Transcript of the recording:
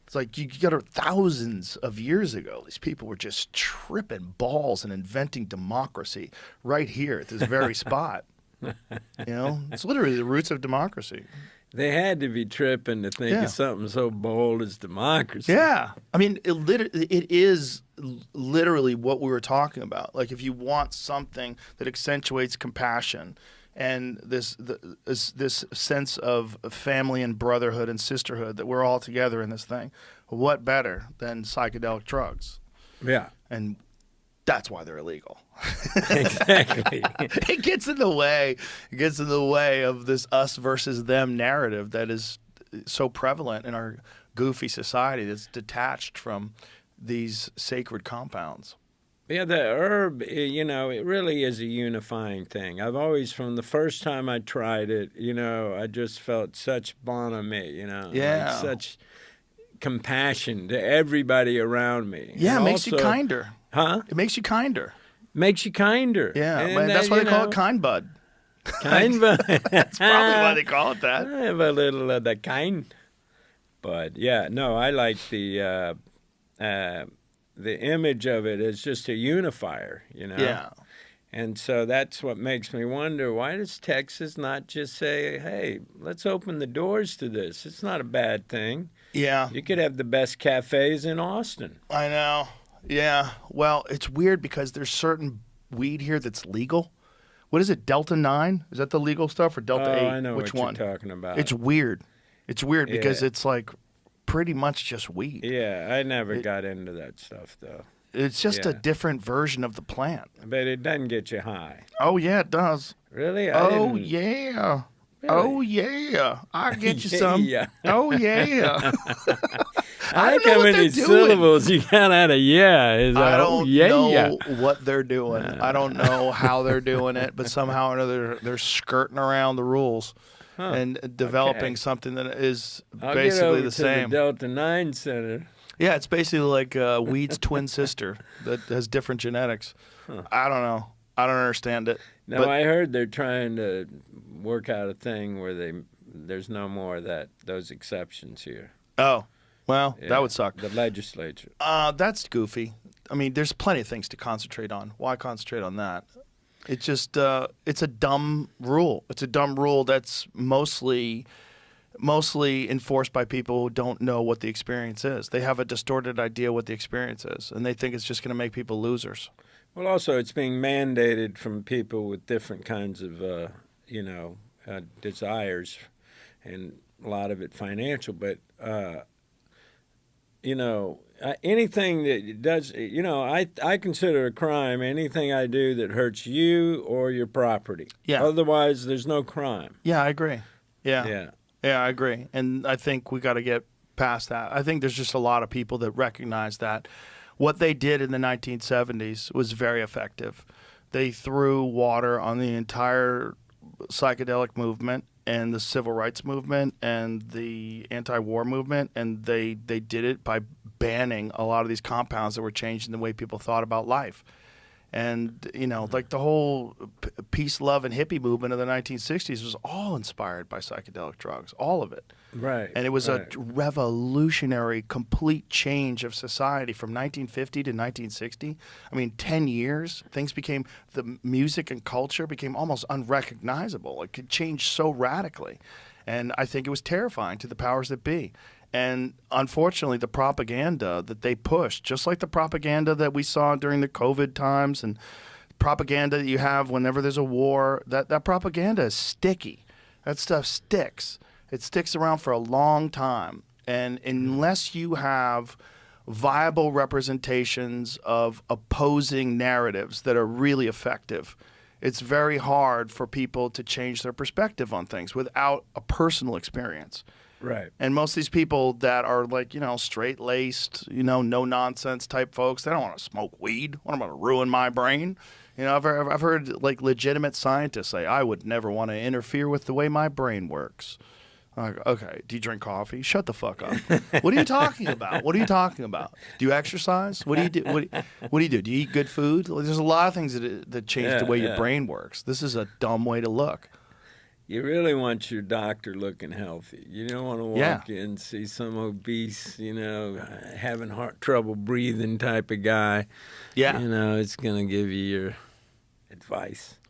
It's like you got thousands of years ago. These people were just tripping balls and inventing democracy right here at this very spot. You know, it's literally the roots of democracy. They had to be tripping to think of something so bold as democracy. Yeah. I mean, it is literally what we were talking about. Like, if you want something that accentuates compassion and this sense of family and brotherhood and sisterhood, that we're all together in this thing, what better than psychedelic drugs? Yeah. And that's why they're illegal. Exactly. It gets in the way. It gets in the way of this us versus them narrative that is so prevalent in our goofy society that's detached from these sacred compounds. Yeah, the herb, you know, it really is a unifying thing. I've always, from the first time I tried it, you know, I just felt such bonhomie, you know, Yeah. like such compassion to everybody around me. Yeah, And it makes you also, kinder. Huh? It makes you kinder. Makes you kinder. Yeah, And that's why they call it kind bud. Kind bud. That's probably why they call it that. I have a little of the kind. But, yeah, no, I like the image of it as just a unifier, you know? Yeah. And so that's what makes me wonder, why does Texas not just say, hey, let's open the doors to this? It's not a bad thing. Yeah. You could have the best cafes in Austin. I know. Yeah. Well, it's weird because there's certain weed here that's legal. What is it, Delta 9? Is that the legal stuff, or Delta 8? I know Which what one? You're talking about. It's weird. It's weird because Yeah. it's like pretty much just weed. Yeah, I never got into that stuff, though. It's just a Yeah. different version of the plant. But it doesn't get you high. Oh, yeah, it does. Really? Oh, didn't- yeah. Really? Oh, yeah. I'll get you some. Yeah. Oh, yeah. I like don't know how what many they're doing. syllables you got out of yeah. Is I oh, don't yeah. know what they're doing. I don't know how they're doing it, but somehow or another they're skirting around the rules and developing Okay. something that is I'll basically get over the to same. the Delta 9 Center. Yeah, it's basically like weed's twin sister that has different genetics. I don't know. I don't understand it. No, But- I heard they're trying to work out a thing where there's no more of those exceptions here. Oh, well, Yeah, that would suck. The legislature. That's goofy. I mean, there's plenty of things to concentrate on. Why concentrate on that? It's just it's a dumb rule. It's a dumb rule that's mostly enforced by people who don't know what the experience is. They have a distorted idea what the experience is, and they think it's just going to make people losers. Well, also, it's being mandated from people with different kinds of, desires, and a lot of it financial. But, anything that does, I consider a crime anything I do that hurts you or your property. Yeah. Otherwise, there's no crime. Yeah, I agree. Yeah. Yeah, I agree. And I think we got to get past that. I think there's just a lot of people that recognize that what they did in the 1970s was very effective. They threw water on the entire psychedelic movement and the civil rights movement and the anti-war movement, and they did it by banning a lot of these compounds that were changing the way people thought about life. And, like the whole peace, love, and hippie movement of the 1960s was all inspired by psychedelic drugs, all of it. Right. And it was right. a revolutionary, complete change of society from 1950 to 1960. I mean, 10 years, the music and culture became almost unrecognizable. It could change so radically. And I think it was terrifying to the powers that be. And unfortunately, the propaganda that they pushed, just like the propaganda that we saw during the COVID times and propaganda that you have whenever there's a war, that propaganda is sticky. That stuff sticks. It sticks around for a long time. And unless you have viable representations of opposing narratives that are really effective, it's very hard for people to change their perspective on things without a personal experience. Right. And most of these people that are like, straight-laced, no-nonsense type folks, they don't want to smoke weed. What am I going to ruin my brain? I've heard like legitimate scientists say, I would never want to interfere with the way my brain works. Like, okay, do you drink coffee? Shut the fuck up. What are you talking about? What are you talking about? Do you exercise? What do you do? What do you do? Do you eat good food? There's a lot of things that change the way your brain works. This is a dumb way to look. you really want your doctor looking healthy. You don't want to walk in and see some obese, having heart trouble breathing type of guy. Yeah. It's going to give you your advice.